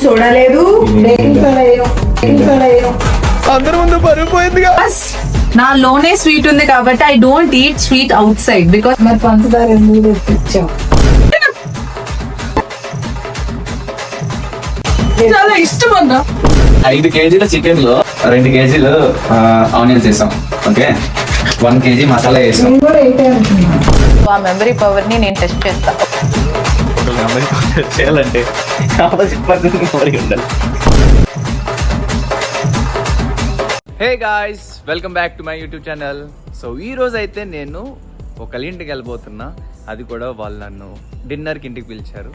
చూడలేదు అందరి ముందు పరుగు పోయిందిగా. నా లోనే స్వీట్ ఉంది కాబట్టి I don't eat sweet out side because మరి పంచదార ఎందుకు తెప్పించావు? చాలా ఇష్టం అన్నా. 5 కేజీల చికెన్ లో 2 కేజీలు ఆనియన్స్ వేసాం. ఓకే, 1 కేజీ మసాలా వేసాం. ఆ మెమరీ పవర్ ని నేను టెస్ట్ చేస్తా. చేయాలంటే ఆపోజిట్ పర్సన్ మెమరీ ఉండాలి. Hey guys, welcome back to my YouTube channel. So ఈ రోజు అయితే నేను ఒకళ్ళ ఇంటికి వెళ్ళిపోతున్నా. అది కూడా వాళ్ళు నన్ను డిన్నర్కి ఇంటికి పిలిచారు.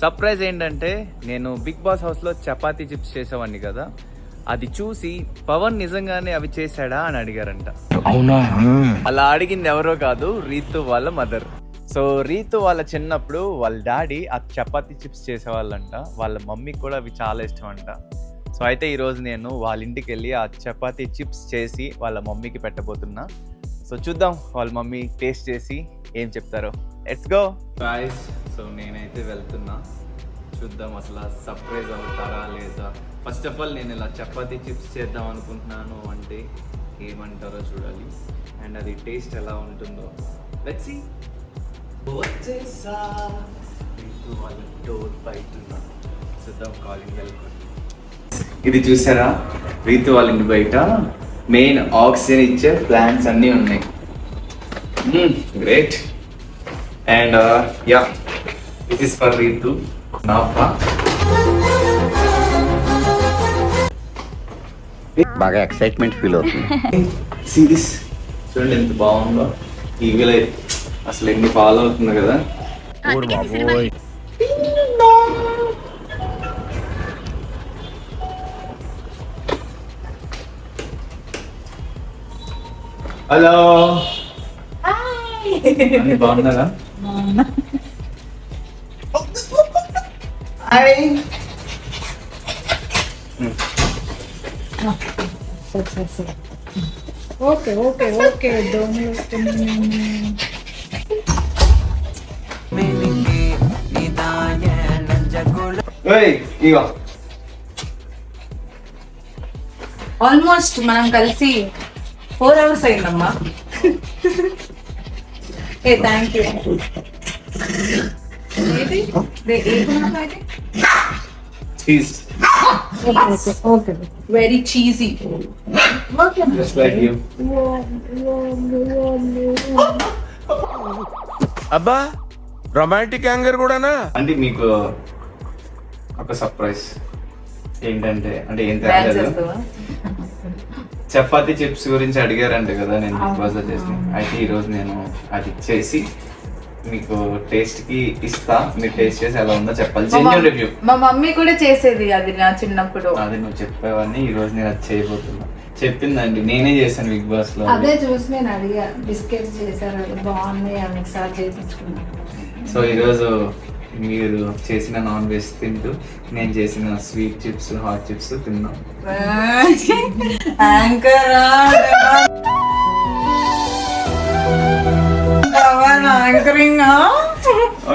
సర్ప్రైజ్ ఏంటంటే, నేను బిగ్ బాస్ హౌస్లో చపాతీ చిప్స్ చేసేవాడిని కదా, అది చూసి పవన్ నిజంగానే అవి చేశాడా అని అడిగారంట. అవునా? అలా అడిగింది ఎవరో కాదు, రీతు వాళ్ళ మదర్. సో రీతు వాళ్ళ చిన్నప్పుడు వాళ్ళ డాడీ ఆ చపాతీ చిప్స్ చేసేవాళ్ళంట. వాళ్ళ మమ్మీకి కూడా అవి చాలా ఇష్టం అంట. సో అయితే ఈరోజు నేను వాళ్ళ ఇంటికి వెళ్ళి ఆ చపాతీ చిప్స్ చేసి వాళ్ళ మమ్మీకి పెట్టబోతున్నా. సో చూద్దాం వాళ్ళ మమ్మీ టేస్ట్ చేసి ఏం చెప్తారో. Let's go guys. సో నేనైతే వెళ్తున్నా, చూద్దాం అసలు సర్ప్రైజ్ అవుతారా లేదా. ఫస్ట్ ఆఫ్ ఆల్ నేను ఇలా చపాతీ చిప్స్ చేద్దాం అనుకుంటున్నాను అంటే ఏమంటారో చూడాలి, అండ్ అది టేస్ట్ ఎలా ఉంటుందో. Let's see. వచ్చేసా వాళ్ళ డోర్ బయట ఉన్నా, చూద్దాం కాలింగ్ వెళ్ళి. ఇది చూసారా, రీతు వాళ్ళ ఇంటి బయట మెయిన్ ఆక్సిజన్ ఇచ్చే ప్లాంట్స్ అన్నీ ఉన్నాయి. Great. And yeah, this is for Ritu నాఫా. బాగా ఎక్సైట్మెంట్ ఫీల్ అవుతుంది. సిరీస్ చూడండి ఎంత బాగుందో. టీవీలో అసలు ఎన్ని ఫాలో అవుతుంది కదా. హలో, బాగున్నారా? Okay okay okay. ఇగో ఆల్మోస్ట్ మనం కలిసి 4 hours అయిందమ్మా. ఏ thank you. Cheese, okay, very cheesy. just like you. అబ్బా, రొమాంటిక్ యాంగర్ కూడానా? అంటే మీకు ఒక సర్ప్రైజ్ ఏంటంటే, అంటే ఏం తెలియదు, చపాతీ చిప్స్ గురించి అడిగారంటే కదా నేను బిగ్ బాస్ లో చేసిన. అయితే ఈరోజు నేను అది చేసి మీకు టేస్ట్ కి ఇస్తా. మీరు టేస్ట్ చేసి ఎలా ఉందో చెప్పాలి. Genuine review. మా మమ్మీ కూడా చేసేది అది నా చిన్నప్పుడు. అది నువ్వు చెప్పేవన్నీ ఈ రోజు నేను అది చేయబోతున్నా. చెప్పిందండి, నేనే చేశాను బిగ్ బాస్ లో. అదే చూసి నేను అడిగా, బిస్కెట్స్ చేశారు అది బాగున్నాయి అని ఒకసారి చేయించుకున్నాను. సో ఈరోజు మీరు చేసిన నాన్ వెజ్ తింటూ నేను చేసిన స్వీట్ చిప్స్, హాట్ చిప్స్ తిన్నాం.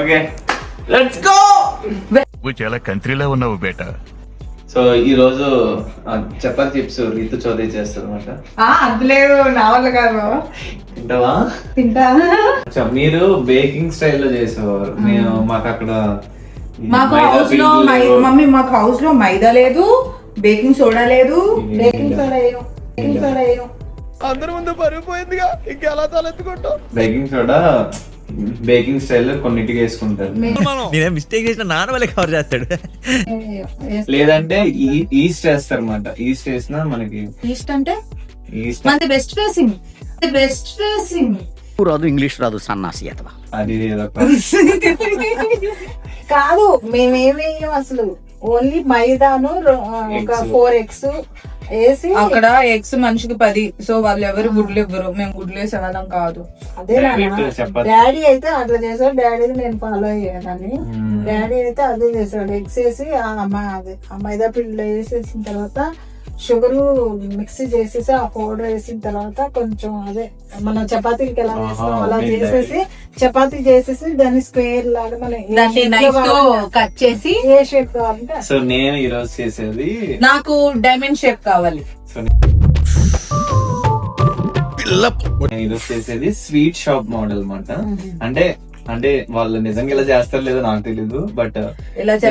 Okay, let's go. నువ్వు చాలా కంట్రీలో ఉన్నావు బేటా. సో ఈ రోజు చపాతీ చిప్స్ రీతు చౌదరి చేస్తారు అనమాట. అది లేదు, నా వల్ల కాదు. తింటావా? తింటా. మీరు బేకింగ్ స్టైల్లో చేసేవారు. నేను మాకు అక్కడ మాకు హౌస్ లో మమ్మీ మాకు హౌస్ లో మైదా లేదు, బేకింగ్ సోడా లేదు. బేకింగ్ సోడా అందరి ముందు పరుగు పోయిందిగా, ఇంకెలా తలెత్తుకుంటావు? బేకింగ్ సోడా బేకింగ్ స్టైల్లో కొన్నిటికి వేసుకుంటారు. నేనే మిస్టేక్ చేసిన నాన్న వాళ్ళే కవర్ చేస్తాడు. లేదంటే ఈస్ట్ వేస్తారు అనమాట. ఈస్ట్ వేసినా మనకి ఈస్ట్ అంటే ఈస్ట్ మనది బెస్ట్ ఫేసింగ్. రాదు, ఇంగ్లీష్ రాదు, సన్నాసి అతవా. అది కాదు, మేమేమి అసలు ఓన్లీ మైదాను ఒక 4 eggs వేసి, అక్కడ ఎగ్స్ మనిషికి 10. సో వాళ్ళు ఎవరు గుడ్లు ఇవ్వరు, మేము గుడ్లు వేసేవాళ్ళం కాదు. అదే డాడీ అయితే అట్లా చేసాడు. డాడీ నేను ఫాలో అయ్యానని. డాడీ అయితే అదే చేసాడు. ఎగ్స్ వేసి ఆ మైదా పిండిలో వేసేసిన తర్వాత షుగర్ మిక్సీ చేసేసి ఆ పౌడర్ వేసిన తర్వాత కొంచెం అదే మన చపాతీలకి ఎలా వేస్తాం అలా చేసేసి చపాతీ చేసేసి దాన్ని స్క్వేర్ లాగా మనం దాన్ని నైఫ్ తో కట్ చేసి ఏ షేప్ కావాలంటే సో నేను ఈ రోజు చేసేది నాకు డైమండ్ షేప్ కావాలి. నేను ఈరోజు చేసేది స్వీట్ షాప్ మోడల్ అన్నమాట. అంటే అంటే వాళ్ళు నిజంగా ఇలా చేస్తారు లేదో నాకు తెలీదు, బట్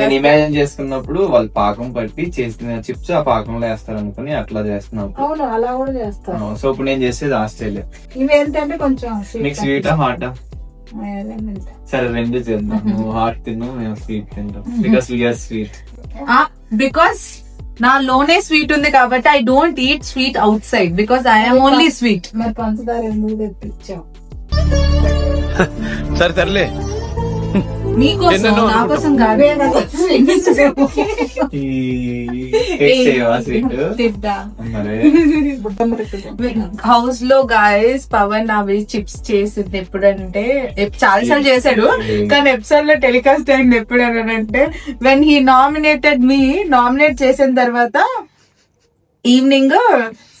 నేను ఇమాజిన్ చేసుకున్నప్పుడు వాళ్ళు పాకం పట్టి చేసిన చిప్స్ ఆ పాకంలో వేస్తారు అనుకుని అట్లా చేస్తున్నాం. అవును అలా కూడా చేస్తారు. సో ఇప్పుడు నేను చేసేది ఆస్ట్రేలియా. ఇవి ఏంటంటే కొంచెం మీకు స్వీటా హాటా? సరే రెండు చేద్దాం. నువ్వు హాట్ తిను, మేము స్వీట్ తింటాం. Because we are sweet. బికాస్ నా లోనే స్వీట్ ఉంది కాబట్టి I don't eat sweet out side because I'm only sweet. మరి పంచదార ఎందుకు తెప్పించావు? సరే సర్లే. మీకోసం నా కోసం కాదు. హౌస్ లో గాయస్ పవన్ అవి చిప్స్ చేసింది ఎప్పుడంటే చాలా సార్లు చేశాడు, కానీ ఎపిసోడ్ లో టెలికాస్ట్ అయింది ఎప్పుడు అంటే వెన్ హీ నామినేట్ చేసిన తర్వాత ఈవినింగ్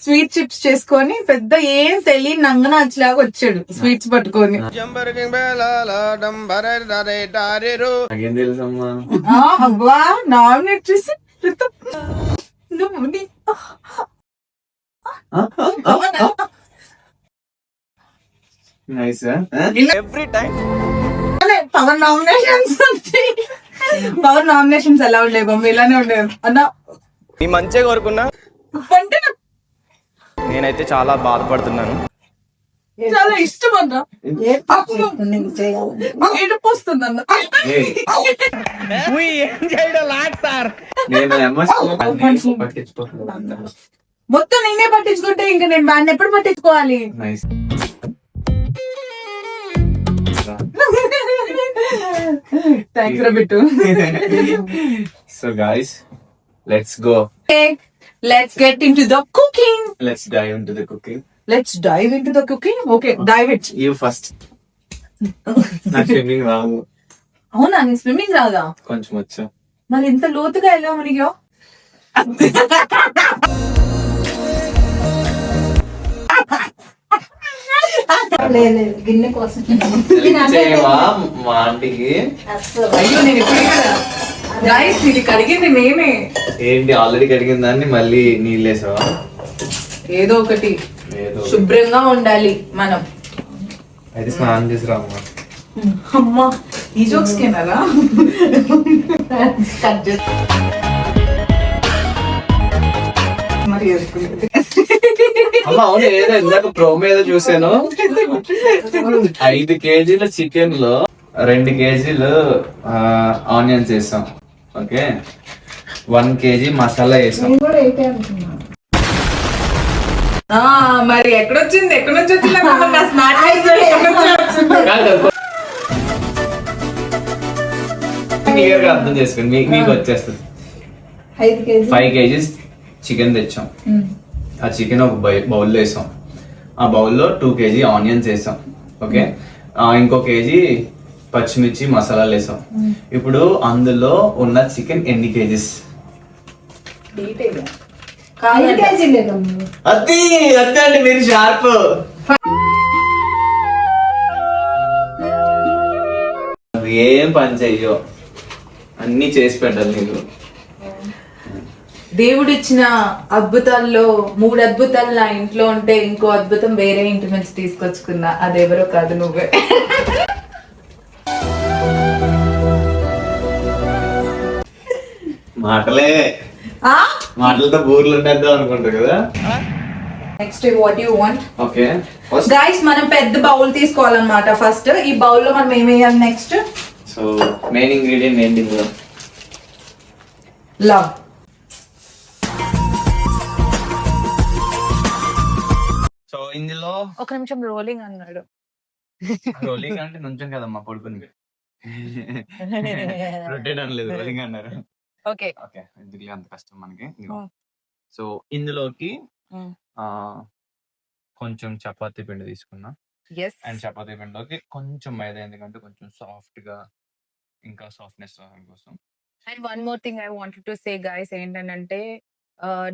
స్వీట్ చిప్స్ చేసుకొని పెద్ద ఏం తెలియని నంగనాచిలాగా వచ్చాడు స్వీట్స్ పట్టుకొని. నాకేం తెలుసమ్మా. అబ్బా నామినేట్ చేసి nice. Every time power nominations ఎలా ఉండే బొమ్మ ఇలానే ఉండేది అన్న. నీ మంచిగా కోరుకున్నా, అంటే నేనైతే చాలా బాధపడుతున్నాను. చాలా ఇష్టం అన్న. నీకు చేయాలి. ఏడుపు వస్తుంది అన్న. నేను ఎమోషనల్ పట్టించుకోను. మొత్తం నేనే పట్టించుకుంటే ఇంకా నేను వాడిని ఎప్పుడు పట్టించుకోవాలి? నైస్. థ్యాంక్స్ రా Bittu. So guys let's go. Let's get into the cooking. Let's dive into the cooking. Let's dive into the cooking. Okay, dive it. You first. నాకు స్విమ్మింగ్ రాదు. అవునా, నీ స్విమ్మింగ్ రాదా? కొంచెం వచ్చు. మరి ఇంత లోతుగా ఎలా మునిగావు? లేదు గిన్నె కోసం మా ఆంటీకి అయ్యో నేను ఇప్పుడు గైస్ ఇది కడిగింది మేమే. ఏంటి ఆల్రెడీ కడిగిన దాన్ని మళ్ళీ నీళ్ళేసావా? ఏదో ఒకటి ఏదో శుభ్రంగా ఉండాలి మనం. అయితే స్నానం చేసి రామ్మా. అమ్మా ఈ జోక్స్ కేనారా? కట్ చేసి మరి వేసుకునేది. అమ్మ అవును, ఏదో ఇందాక ప్రోమో ఏదో చూసాను. 5 కేజీల చికెన్ లో 2 కేజీలు ఆనియన్స్ వేసాం. ఓకే, 1 కేజీ మసాలా వేసాం. నేను కూడా అయితే అనుకున్నాను. మరి ఎక్కడొచ్చింది ఎక్కడ నుంచి వచ్చింది? క్లియర్ గా అర్థం చేసుకోండి, మీకు వచ్చేస్తుంది. 5 కేజీ 5 కేజీస్ చికెన్ తెచ్చాం. ఆ చికెన్ ఒక బౌల్లో వేసాం. ఆ బౌల్లో 2 కేజీ ఆనియన్స్ వేసాం. ఓకే, ఇంకో కేజీ పచ్చిమిర్చి మసాలాలు వేసాం. ఇప్పుడు అందులో ఉన్న చికెన్ ఎన్ని కేజీస్? 5 కేజీ లేదు. అది అండి, మీరు షార్ప్. ఏం పని చెయ్యో, అన్ని చేసి పెట్టాలి నీకు. దేవుడిచ్చిన అద్భుతాల్లో 3 అద్భుతాలు నా ఇంట్లో ఉంటే ఇంకో అద్భుతం వేరే ఇంటి నుంచి తీసుకొచ్చుకున్నా. అదెవరో కాదు, నువ్వే. మాటలే మాటలతో బూర్లు ఉండేద్దాం అనుకుంటారు కదా. Next what you want? Okay guys మనం పెద్ద బౌల్ తీసుకోవాలన్నమాట. ఫస్ట్ ఈ బౌల్ లో మనం ఏం వేయాలి? నెక్స్ట్ సో మెయిన్ ఇంగ్రీడియంట్ ఏంటి? లవ్. సో ఇందులో ఒక నిమిషం రోలింగ్ అన్నాడు. రోలింగ్ అంటే నుంచం కదమ్మా, పడుకుంది. రొటేట్ అనలేదు, రోలింగ్ అన్నారు. ఓకే ఓకే, ఎందుకు అంత కష్టం మనకి. సో ఇందులోకి కొంచెం చపాతీ పిండి తీసుకున్నా. అండ్ చపాతీ పిండిలోకి కొంచెం మైదా, ఎందుకంటే కొంచెం సాఫ్ట్ గా ఇంకా సాఫ్ట్నెస్ కోసం. And one more thing I wanted to say guys ఏంటంటే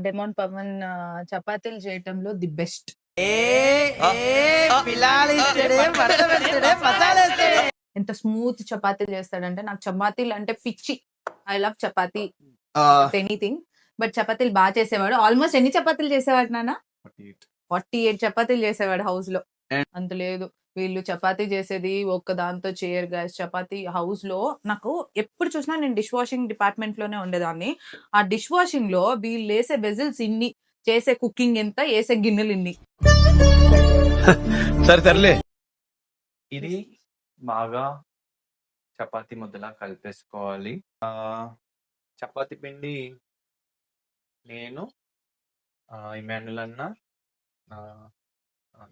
డెమోన్ పవన్ చపాతీలు చేయటంలో ది బెస్ట్. ఎంత స్మూత్ చపాతీలు చేస్తాడంటే, నాకు చపాతీలు అంటే పిచ్చి. I love chapati anything, but చపాతీలు బాగా చేసేవాడు. ఆల్మోస్ట్ ఎన్ని చపాతీలు చేసేవాడు నాన్న? 48 చపాతీలు చేసేవాడు హౌస్ లో. అంత లేదు, వీళ్ళు చపాతీ చేసేది ఒక్క దాంతో చేయరు గైస్. చపాతీ హౌస్ లో నాకు ఎప్పుడు చూసినా, నేను డిష్ వాషింగ్ డిపార్ట్మెంట్ లోనే ఉండేదాన్ని. ఆ డిష్ వాషింగ్ లో వీళ్ళు వేసే వెజిల్స్ ఇన్ని, చేసే కుకింగ్ ఎంత, వేసే గిన్నెలు ఇన్ని. సరే సర్లే. ఇది బాగా చపాతీ ముద్దలా కలిపేసుకోవాలి. చపాతీ పిండి నేను, ఇమాన్యుల్ అన్న,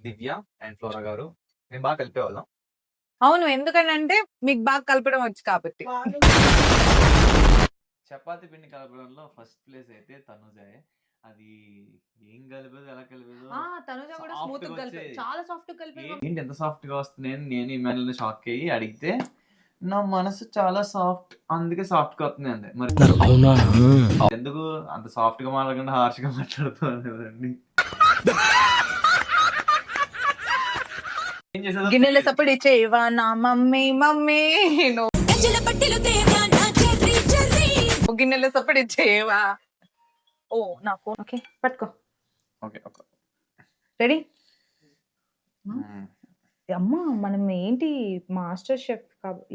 దివ్య అండ్ ఫ్లోరా గారు మేము బాగా కలిపేవాళ్ళం. అవును, ఎందుకనంటే మీకు బాగా కలపడం వచ్చు కాబట్టి. చపాతీ పిండి కలపడంలో ఫస్ట్ ప్లేస్ అయితే తనుజే. అది ఏం కలిపేది, ఎలా కలిపేదో. తనుజ కూడా soft స్మూత్ గా కలిపి, వచ్చేది. చాలా సాఫ్ట్ కలిపి. ఏంటి ఎంత సాఫ్ట్ గా వస్తుంది అని నేను ఇమాన్యుల్ షాక్ అయ్యి అడిగితే, నా మనసు చాలా సాఫ్ట్, అందుకే సాఫ్ట్ గా వస్తుంది అంతే. మరి ఎందుకు అంత సాఫ్ట్ గా మాట్లాడకుండా హార్ష్ గా మాట్లాడుతుంది? ఏం చేసేదో గిన్నెల సప్పుడు ఇచ్చేవా నా మమ్మీ మమ్మీ, గిన్నెల సప్పుడు ఇచ్చేవా. ఓ నా ఫోన్. ఓకే పట్టుకో. Okay okay. రెడీ అమ్మా. మనం ఏంటి మాస్టర్ షెఫ్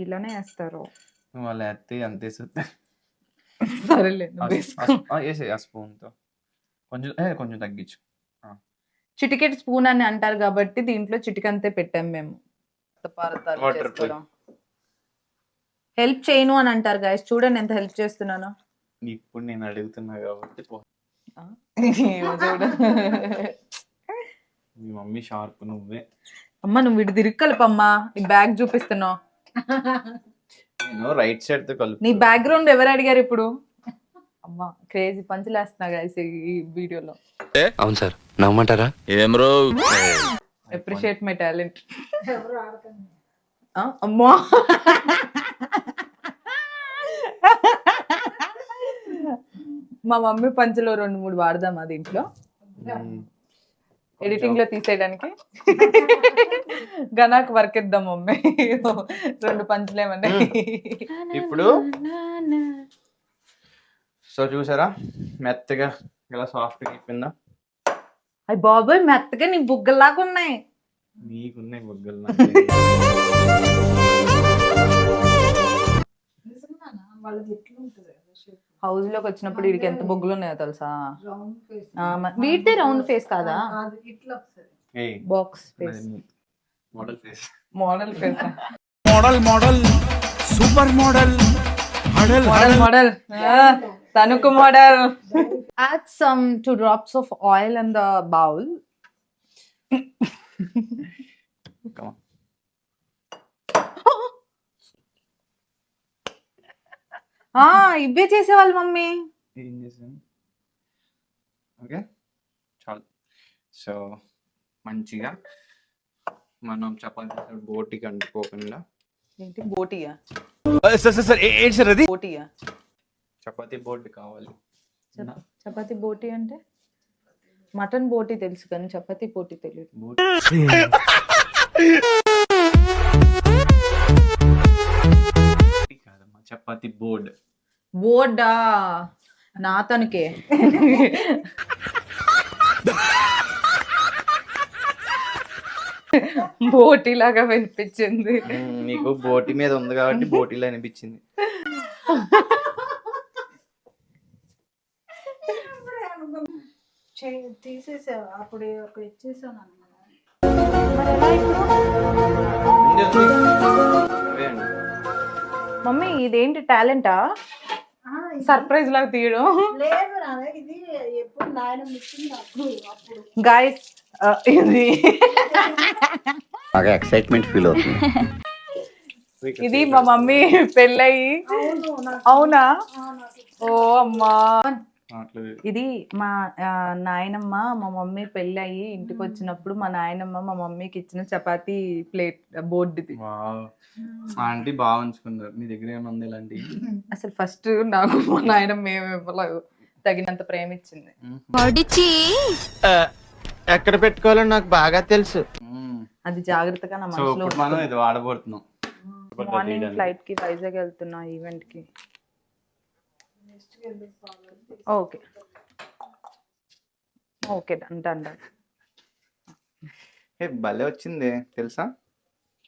ఇలానే వేస్తారు. వాళ్ళు ఎత్తే అంతే సరేలే, వేసే ఆ స్పూన్ తో కొంచెం కొంచెం తగ్గించు. చిటికెట్ స్పూన్ అని అంటారు కాబట్టి దీంట్లో చిటికంతే పెట్టాం మేము. హెల్ప్ చేయను అని అంటారు గైస్, చూడండి ఎంత హెల్ప్ చేస్తున్నాను. ఇప్పుడు నేను అడుగుతున్నా కాబట్టి చూడు, మీ మమ్మీ షార్ప్, నువ్వే. అమ్మ నువ్వు ఇటు తిరిగలపమ్మా. ఈ బ్యాగ్ చూపిస్తున్నావు, నేను రైట్ సైడ్ తో కలుపు. నీ బ్యాక్గ్రౌండ్ ఎవరు అడిగారు ఇప్పుడు? అమ్మా క్రేజీ పంచులేస్తున్నా గైస్ ఈ వీడియోలో. అవును సార్, నమ్మంటారా? ఏం రో అప్రిషియేట్ మై టాలెంట్. అమ్మా మా మమ్మీ పంచులో 2-3 వాడదామా దీంట్లో ఎడిటింగ్ లో తీసేయడానికి? గనాకు వర్క్ ఇద్దాం మమ్మీ, 2 పంచులేమండి. ఇప్పుడు సో చూసారా మెత్తగా ఇలా సాఫ్ట్ గా అయిపోయిందా? అయ్యి బాబోయ్, మెత్తగా నీ బుగ్గల్లాగా ఉన్నాయి. నీకున్నాయి బుగ్గలు. హౌస్ లోకి వచ్చినప్పుడు వీడికి ఎంత బొగ్గులు ఉన్నాయో తెలుసా? వీటితే రౌండ్ ఫేస్ కాదా, box face, model face. Model face, model model super model model model తనుకు model. Add some 2 drops of oil in the bowl. Come on. ఇవే చేసేవాళ్ళు మమ్మీ. ఏం చేసాను? ఓకే చాలు. సో మంచిగా మనం చపాతీ బోటికి అంటుకోకుండా. ఏంటి బోటియా? సార్ ఏంటి సార్ అది? బోటియా? చపాతీ బోటి కావాలి. చపాతీ బోటి అంటే మటన్ బోటి తెలుసు కానీ చపాతీ బోటి తెలియదు. కాదమ్మా, చపాతీ బోర్డ్. బోర్డా? నా తనకే బోటి లాగా వినిపించింది. నీకు బోటి మీద ఉంది కాబట్టి బోటిలో అనిపించింది. తీసేసా అప్పుడు ఇచ్చేసాను. మమ్మీ ఇదేంటి టాలెంటా? సర్ప్రైజ్ లాగా తీయడం. ఇది ఎప్పుడు నాయన ఇచ్చింది గాయస్. ఇది బాగా ఎక్సైట్మెంట్ ఫీల్ అవుతుంది. ఇది మా మమ్మీ పెళ్ళయి. అవునా? ఓ అమ్మా. ఇది మా నాయనమ్మ మా మమ్మీ పెళ్ళి అయ్యి ఇంటికి వచ్చినప్పుడు మా నాయనమ్మ మా మమ్మీకి ఇచ్చిన చపాతీ ప్లేట్ బోర్డు. ఆంటీ బాగా ఉంచుకున్నారు. మీ దగ్గర ఏమైనా ఉంది ఇలాంటి? అసలు ఫస్ట్ నాకు మా నాయనమ్మ ఏమి ఇవ్వలేదు. తగినంత ప్రేమ ఇచ్చింది. ఎక్కడ పెట్టుకోవాలో నాకు బాగా తెలుసు. అది జాగ్రత్తగా నా సో మనసులో ఇప్పుడు మనం ఇది వాడబోతున్నాం. మార్నింగ్ ఫ్లైట్ కి వైజాగ్ వెళ్తున్నా ఈవెంట్ కి. Okay okay done done done. ఏ భలే వచ్చింది తెలుసా?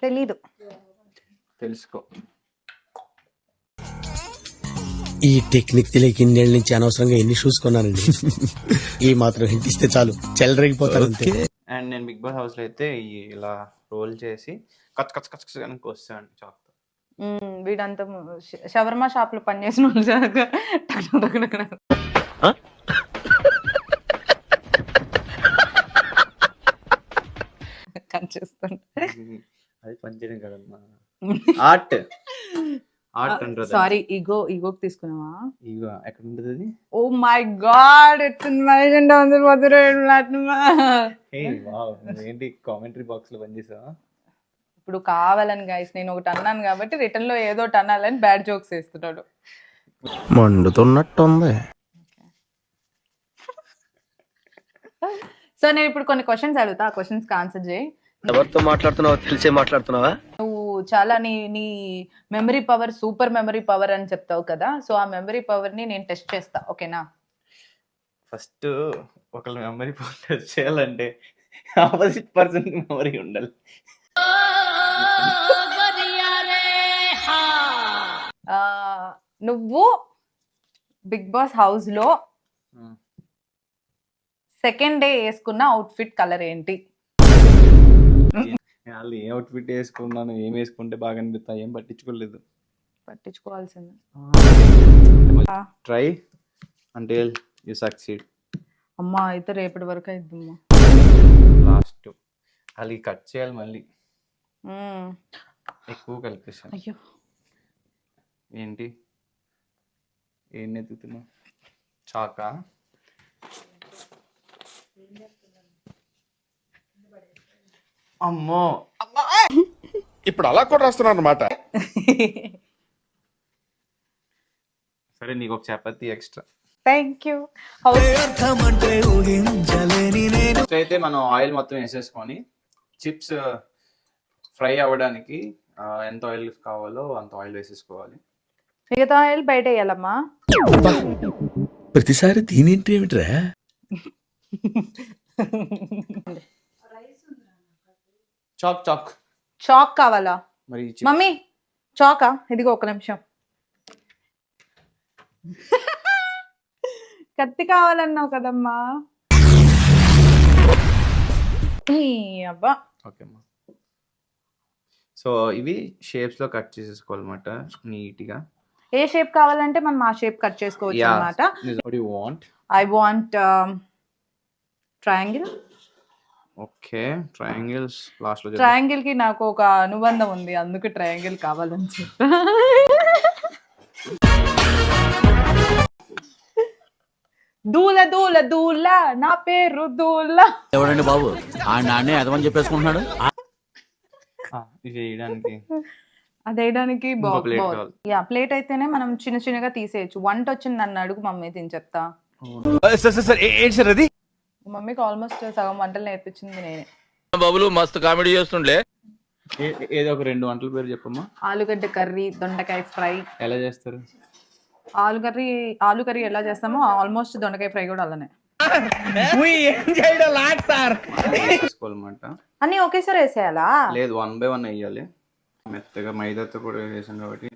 తెలీదు. తెలుసుకో. ఈ టెక్నిక్ తెలియక ఇన్నేళ్ళ నుంచి అనవసరంగా ఎన్ని షూస్ కొన్నానండి. ఈ మాత్రం హింట్ ఇస్తే చాలు చెలరేగిపోతారు అంతే. అండ్ నేను బిగ్ బాస్ హౌస్ లో అయితే ఇలా రోల్ చేసి కచ్ కచ్ కచ్ కచ్ అని వస్తాను చాక్. వీడంతా షవర్మా షాప్ లో పనిచేసిన కనిపిస్తుంటే అది పనిచేయడం కదమ్మా, ఆర్ట్ ఆర్ట్ అంటారు. సారీ ఈగోకి తీసుకున్నావా? ఇగో ఎక్కడ ఉంటుంది అది? Oh my god it's invasion down the మధురైడ్ ప్లాట్ఫామ్. హే వావ్, ఏంటి కామెంటరీ బాక్స్ లో పనిచేసావా? ఇప్పుడు కావాలని గైస్ నేను ఒకటి అన్నాను కాబట్టి రిటర్న్ లో ఏదో ఒకటి అనాలని బ్యాడ్ జోక్స్ వేస్తున్నాడు. మండుతున్నట్టుంది. సో నేను ఇప్పుడు కొన్ని క్వశ్చన్స్ అడుగుతా, ఆ క్వశ్చన్స్ కి ఆన్సర్ చేయి. ఎవరితో మాట్లాడుతున్నావా తెలిసే మాట్లాడుతున్నావా? నువ్వు చాలా నీ memory power super memory power అని చెప్తావు కదా, సో ఆ మెమరీ పవర్ ని నేను టెస్ట్ చేస్తా, ఓకేనా? ఫస్ట్ ఒకళ్ళ మెమరీ పవర్ టెస్ట్ చేయాలంటే ఆపోజిట్ పర్సన్ మెమరీ ఉండాలి. నువ్వు బిగ్ బాస్ హౌస్ లో సెకండ్ డే వేసుకున్న అవుట్ఫిట్ కలర్ ఏంటి? వాళ్ళు ఏ అవుట్ఫిట్ వేసుకున్నాను, ఏం వేసుకుంటే బాగా అనిపిస్తా, ఏం పట్టించుకోలేదు. పట్టించుకోవాల్సింది. Try until you succeed. అమ్మా అయితే రేపటి వరకు అయిద్దమ్మా. లాస్ట్ అది కట్ చేయాలి మళ్ళీ, ఎక్కువ కలిపేసాను. అయ్యో ఏంటి ఏం ఎత్తుతున్నావు? చాకా? అమ్మో ఇప్పుడు అలా కూడా రాస్తున్నారు అన్నమాట. సరే నీకు ఒక చపాతి ఎక్స్ట్రా. Thank you. అయితే మనం ఆయిల్ మొత్తం వేసేసుకొని చిప్స్ ఫ్రై అవ్వడానికి ఎంత ఆయిల్ కావాలో అంత ఆయిల్ వేసేసుకోవాలి. మిగతా ఆయిల్ బయట వేయాలమ్మా. ప్రతిసారి దీనింటి ఏమిట్రా? చాక్ చాక్ చాక్ కావాలా మరి? మమ్మీ చాకా? ఇదిగో ఒక నిమిషం. కత్తి కావాలన్నావు కదమ్మా. అబ్బా ఓకే అమ్మా. సో ఇవి షేప్స్ లో కట్ చేసేసుకోవాలన్నమాట నీట్గా. ఏ షేప్ కావాలంటే మనం ఆ షేప్ కట్ చేసుకోవచ్చు అన్నమాట. I want triangle. Okay triangles last లో. ట్రయాంగిల్ కి నాకు ఒక అనుబంధం ఉంది, అందుకే ట్రయాంగిల్ కావాలని చెప్పా. దూల దూల దూల నా పేరు దూల. ఎవడండి బాబు ఆ నాన్నే అదమని చెప్పేసుకుంటున్నాడు. ఇది వేయడానికి అది వేయడానికి plate కావాలి. యా ప్లేట్ అయితేనే మనం చిన్న చిన్నగా తీసేయచ్చు. వంట వచ్చింది నన్ను అడుగు మమ్మీ, తిని చెప్తా. ఏంటి సార్ అది? మమ్మీకి ఆల్మోస్ట్ సగం వంటలు నేర్పించింది నేనే. బాబులు మస్తు కామెడీ చేస్తుండే. ఏదో ఒక 2 వంటల పేరు చెప్పమ్మా. ఆలుగడ్డ కర్రీ, దొండకాయ ఫ్రై. ఎలా చేస్తారు? ఆలు కర్రీ ఎలా చేస్తామో ఆల్మోస్ట్ దొండకాయ ఫ్రై కూడా అలానే వేసుకోవాలన్నమాట. అన్ని ఒకేసారి వేసేయాలా? లేదు 1 by 1 వేయాలి. మెత్తగా మైదాతో కూడా వేసాం కాబట్టి.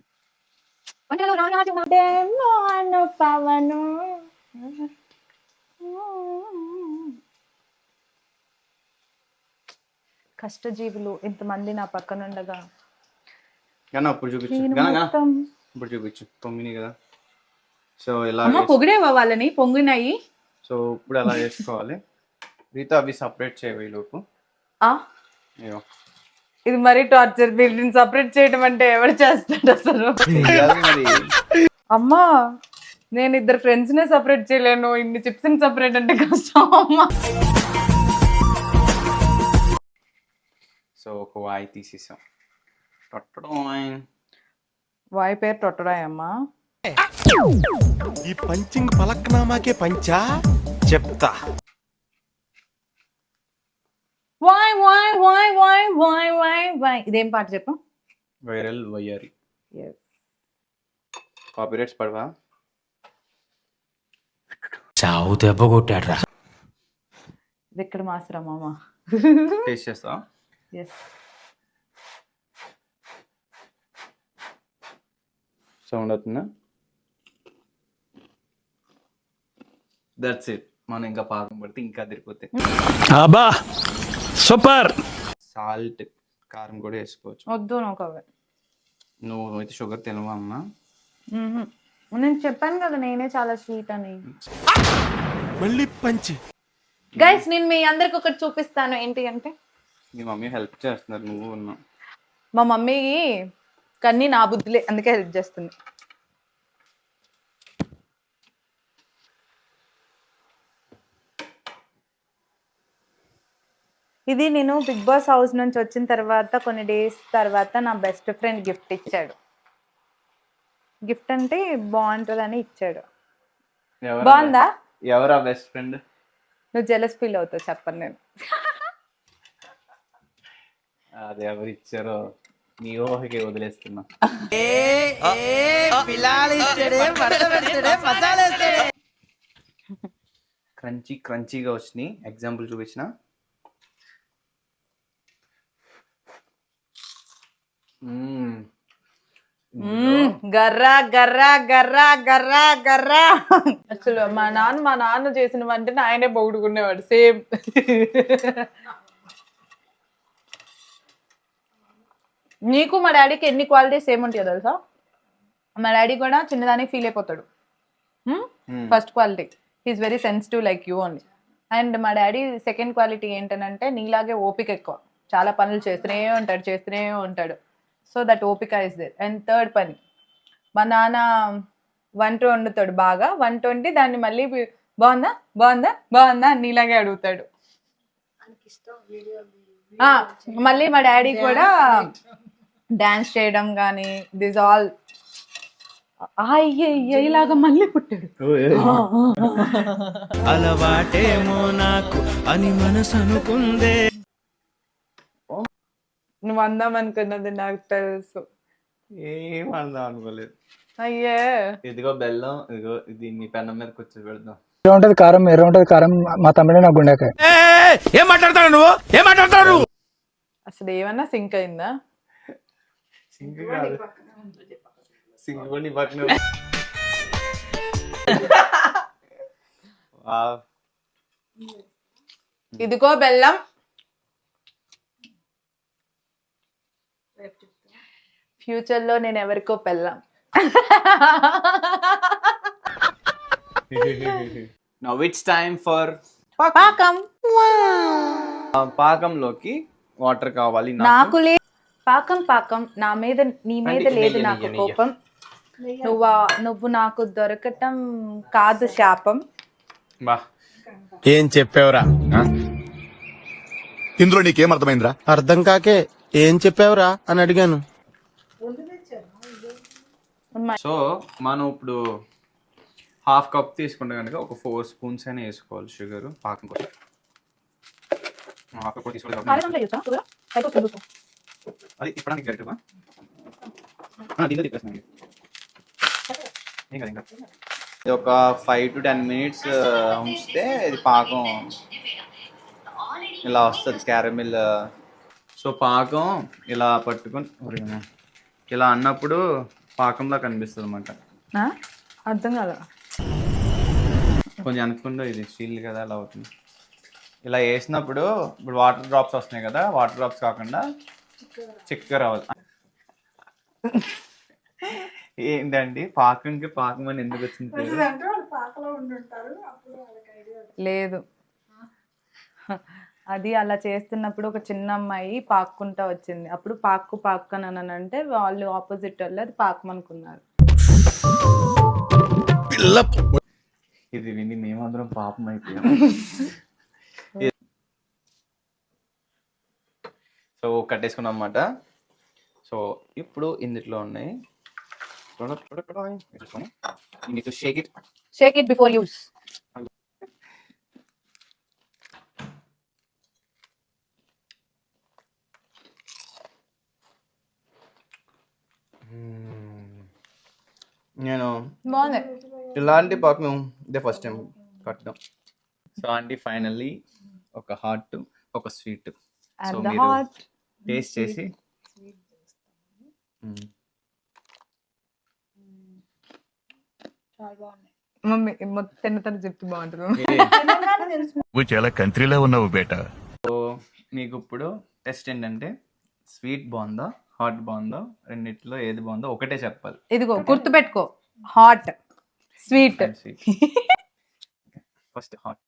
కష్టజీవులు ఇంతమంది నా పక్కనుండగా అప్పుడు చూపించు, ఇప్పుడు చూపించు. పొంగినాయి కదా. సో ఇలా పొగిడేవా వాళ్ళని? పొంగినాయి. సో ఇప్పుడు ఎలా చేసుకోవాలి రీతా? అవి సపరేట్ చేయవి లోపు. ఇది మరీ టార్చర్. వీటిని సపరేట్ చేయడం అంటే ఎవరు చేస్తాడు అసలు? అమ్మా నేను 2 ఫ్రెండ్స్ నే సపరేట్ చేయలేను, ఇన్ని చిప్స్ ని సపరేట్ అంటే కష్టం అమ్మా. సో ఒక వాయి తీసేసాం. వాయి పేరు టొట్టడాయ్ అమ్మా. ఈ పంచింగ్ పలక్నామాకే పంచా చెప్తా. వై ఇదేం పాట చెప్పు. వైరల్ వయ్యారి. కాపీరైట్స్ పడవా? చావు దెబ్బ కొట్టాడ్రా. ఇక్కడ మాస్రా మామ. టేస్ట్ చేస్తా. ఎస్. సౌండ్ అవుతుందా? That's it. మనం ఇంకా పాకం పడితే ఇంకా అదిరిపోతాయి. అబ్బా సూపర్. సాల్ట్ కారం కూడా వేసుకోవచ్చు. వద్దు నాకు అవి. నువ్వు అయితే షుగర్ తినవా అమ్మా? నేను చెప్పాను కదా నేనే చాలా స్వీట్ అని. మళ్ళీ పంచి. గైస్ నేను మీ అందరికి ఒకటి చూపిస్తాను. ఏంటి అంటే మీ మమ్మీ హెల్ప్ చేస్తున్నారు, నువ్వు ఉన్నావు. మా మమ్మీ కన్నీ నా బుద్ధిలే, అందుకే హెల్ప్ చేస్తుంది. ఇది నేను బిగ్ బాస్ హౌస్ నుంచి వచ్చిన తర్వాత కొన్ని డేస్ తర్వాత నా బెస్ట్ ఫ్రెండ్ గిఫ్ట్ ఇచ్చాడు. గిఫ్ట్ అంటే బాగుంటుందని ఇచ్చాడు. బాగుందా? ఎవరా బెస్ట్ ఫ్రెండ్? నువ్వు జెలస్ ఫీల్ అవుతావు, చెప్పను నేను. అది ఎవరు ఇచ్చారో నీ ఊహకి వదిలేస్తున్నా. క్రంచీ క్రంచీగా వచ్చినాయి. ఎగ్జాంపుల్ చూపించిన. గర్రా గర్రా గర్రా గర్రా గర్రా. అసలు మా నాన్న చేసిన వంటని ఆయనే పొగుడుకునేవాడు సేమ్. నీకు మా డాడీకి ఎన్ని క్వాలిటీస్ ఏముంటాయో తెలుసా? మా డాడీ కూడా చిన్నదానికి ఫీల్ అయిపోతాడు. First quality is very sensitive like you only. And మా డాడీ సెకండ్ క్వాలిటీ ఏంటనంటే నీలాగే ఓపిక ఎక్కువ. చాలా పనులు చేస్తూనే ఉంటాడు. సో దట్ ఓపిక ఇస్ దేర్. అండ్ థర్డ్ పని, మా నాన్న వంట వండుతాడు బాగా. వంట వండి దాన్ని మళ్ళీ బాగుందా బాగుందా బాగుందా నీలాగే అడుగుతాడు. మళ్ళీ మా డాడీ కూడా డాన్స్ చేయడం కానీ దిస్ ఆల్. ఇలాగా మళ్ళీ పుట్టాడు. అలవాటేమో నాకు అని మనసు అనుకుందే. నువ్వు అందాం అనుకున్నది నాకు తెలుసు. ఏమందాం అనుకోలేదు. అయ్యే ఇదిగో బెల్లం, ఇదిగో దీన్ని పెన్నం మీద కూర్చో పెడదాం. ఉంటది కారం, ఎర్ర ఉంటది కారం. మా తమ్ముడే నా గుండెకాయ. ఏం మాట్లాడతాడు నువ్వు? ఏం మాట్లాడతాడు? అసలు ఏమన్నా సింక్ అయిందా? సింక్ కాదు, సింక్ కూడా నీ పక్కన. ఇదిగో బెల్లం. ఫ్యూచర్ లో నేను ఎవరికో పెళ్ళాం. Now it's time for పాకం. పాకంలోకి వాటర్ కావాలి నాకు లేదు పాకం. నా మీద నీ మీద లేదు నాకు కోపం. నువ్వు నాకు దొరకటం కాదు శాపం. ఏం చెప్పావురా? ఇందులో నీకేం అర్థమైందిరా? అర్థం కాకే ఏం చెప్పావురా అని అడిగాను. సో మనం ఇప్పుడు హాఫ్ కప్ తీసుకుంటే కనుక ఒక 4 స్పూన్స్ అయినా వేసుకోవాలి షుగర్ పాకం కోసం. హాఫ్ కప్ తీసుకోవాలి. అది ఇప్పడానికి కరెక్ట్గా దీంట్లో తిప్పేస్తున్నాను. ఇది ఒక 5 to 10 minutes ఉంచితే ఇది పాకం ఇలా వస్తుంది, క్యారమిల్. సో పాకం ఇలా పట్టుకొని ఇలా అన్నప్పుడు పాకంలా కనిపిస్తుంది అన్నమాట. అర్థం కాదా? కొంచెం అనుకుంటూ ఇది స్టీల్ కదా అలా అవుతుంది. ఇలా వేసినప్పుడు ఇప్పుడు వాటర్ డ్రాప్స్ వస్తున్నాయి కదా, వాటర్ డ్రాప్స్ కాకుండా చిక్కగా రావాలి. ఏంటండి పాకంకి పాకం అని ఎందుకు వచ్చింది? లేదు, అది అలా చేస్తున్నప్పుడు ఒక చిన్న అమ్మాయి పాక్కుంటా వచ్చింది. అప్పుడు పాక్కు అని అంటే వాళ్ళు ఆపోజిట్ వాళ్ళు అది పాకమనుకున్నారు. ఇది విని మేమందరం పాపం అయిపోయాం. సో కట్టేసుకున్నాం అన్నమాట. సో ఇప్పుడు ఇందులో ఉన్నాయి You need to shake it. Sheikh it before use. నేను బాగుంది. ఇలాంటి పాక్ మేము ఇదే ఫస్ట్ టైం కట్టడం. సో ఆంటీ ఫైనల్లీ ఒక హాట్ ఒక స్వీట్. సో And the మీరు hot. టేస్ట్ చేసి మమ్మీ మొత్తం చెప్తూ బాగుంటుంది. నువ్వు చాలా కంట్రీలో ఉన్నావు బేటా. సో మీకు ఇప్పుడు టెస్ట్ ఏంటంటే స్వీట్ బాగుందా హాట్ బాగుందా రెండిట్లో ఏది బాగుందో ఒకటే చెప్పాలి. ఇదిగో గుర్తు పెట్టుకో, హాట్ స్వీట్. First hot.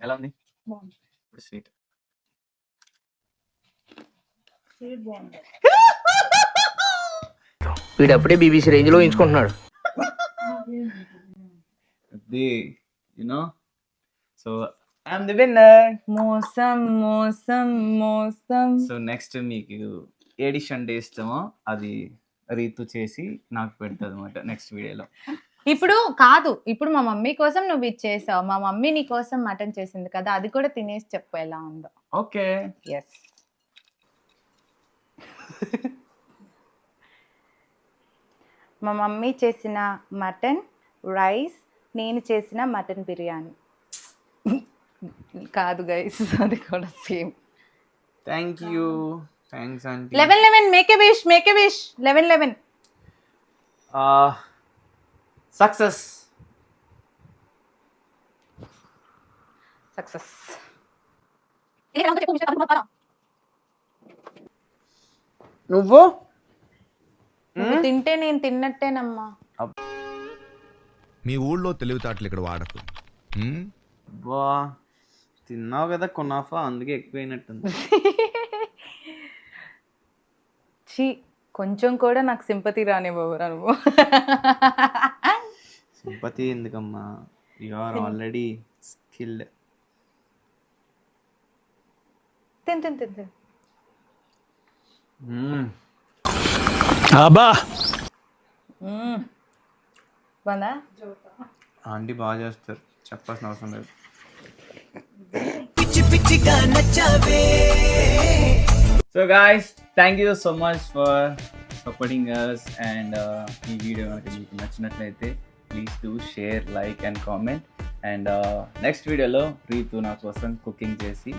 ఎలా ఉంది? ఇప్పుడు స్వీట్. వీడప్పుడే బీబీసీ రేంజ్ లో ఎంచుకుంటున్నాడు. అది you know so I'm the winner. మోసం మోసం మోసం. సో నెక్స్ట్ మీకు ఏ డిష్ అంటే ఇష్టమో అది రీతు చేసి నాకు పెడుతుంది అనమాట నెక్స్ట్ వీడియోలో. ఇప్పుడు కాదు, ఇప్పుడు మా మమ్మీ కోసం నువ్వు ఇచ్చేసావు, మా మమ్మీ నీ కోసం మటన్ చేసింది కదా, అది కూడా తినేసి చెప్పు ఎలా ఉందో. ఓకే. ఎస్. మా మమ్మీ చేసిన మటన్ రైస్, నేను చేసిన మటన్ బిర్యానీ. కాదు గైస్, అది కూడా same. Thank you. Thanks aunty. 11 make a wish, make a wish. 11 success. Success. నువ్వు తింటే నేను తిన్నట్టేనమ్మా. మీ ఊళ్ళో తెలివితేటలు ఇక్కడ వాడకు. బా తిన్నావు కదా కొనాఫా, అందుకే ఎక్కువైనట్టుంది. ఛీ, కొంచెం కూడా నాకు సింపతి రానివ్వరా నువ్వు. సింపతి ఎందుకమ్మా, యు ఆర్ ఆల్రెడీ స్కిల్డ్. తిన్ తిన్ తిన్ తిన్. అబ్బా బాగుందా? ఆంటీ బాగా చేస్తారు, చెప్పాల్సిన అవసరం లేదు. So guys, thank you so much for supporting us. And ఈ వీడియో కనుక మీకు నచ్చినట్లయితే please do share, like and comment. And next వీడియోలో రీతు నా కోసం కుకింగ్ చేసి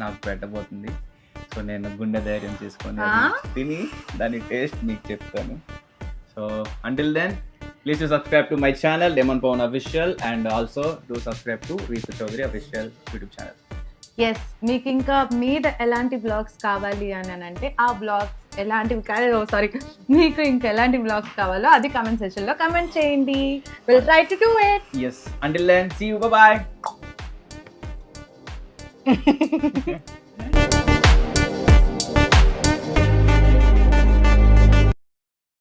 నాకు పెట్టబోతుంది. సో నేను గుండె ధైర్యం చేసుకొని తిని దాని టేస్ట్ మీకు చెప్తాను. So until then, please do subscribe to my channel Demon Pawan Official, and also do subscribe to Ritu Chaudhary Official YouTube channel. Yes, మీకు ఇంకా మీద ఎలాంటి బ్లాగ్స్ కావాలి అని అంటే ఆ బ్లాగ్స్ ఎలాంటివి కాదు, సారీ, మీకు ఇంకా ఎలాంటి బ్లాగ్స్ కావాలో అది కామెంట్ సెక్షన్లో కామెంట్ చేయండి. Will try to do it. Yes, until then, see you, bye bye.